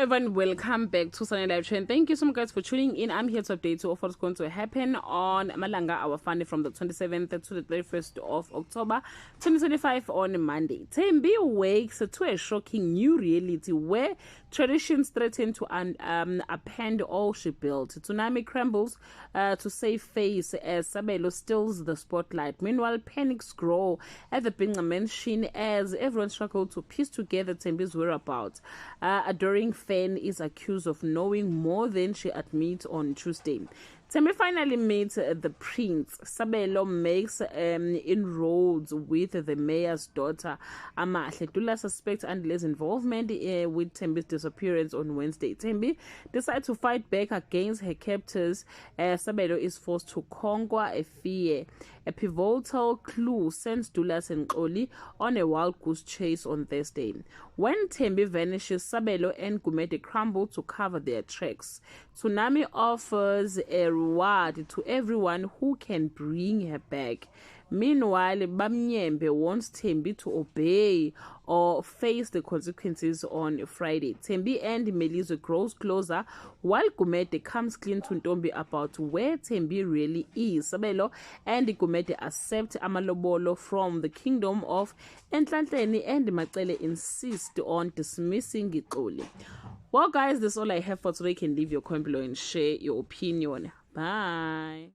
everyone, welcome back to Sunday Live Trend. Thank you so much guys for tuning in. I'm here to update you of what's going to happen on Malanga our Funny from the 27th to the 31st of October 2025 on Monday. Thembi wakes to a shocking new reality where traditions threaten to upend all she built. Tsunami crumbles to save face as Sabelo steals the spotlight. Meanwhile, panics grow at the Binga mansion as everyone struggles to piece together Thembi's whereabouts. Adoring fan is accused of knowing more than she admits on Tuesday. Thembi finally meets the prince. Sabelo makes inroads with the mayor's daughter. Amahle Dula suspects Andle's involvement with Thembi's disappearance on Wednesday. Thembi decides to fight back against her captors. Sabelo is forced to conquer a fear. A pivotal clue sends Dulas and Oli on a wild goose chase on Thursday. When Thembi vanishes, Sabelo and Gumede crumble to cover their tracks. Tsunami offers a reward to everyone who can bring her back. Meanwhile, Bamnyembe wants Thembi to obey or face the consequences on Friday. Thembi and Melizwe grows closer while Gumede comes clean to Ntombi about where Thembi really is. Sabelo and Gumede accept amalobolo from the kingdom of Enhlanhleni and Macele insist on dismissing Gixoli. Well guys, that's all I have for today. You can leave your comment below and share your opinion. Bye.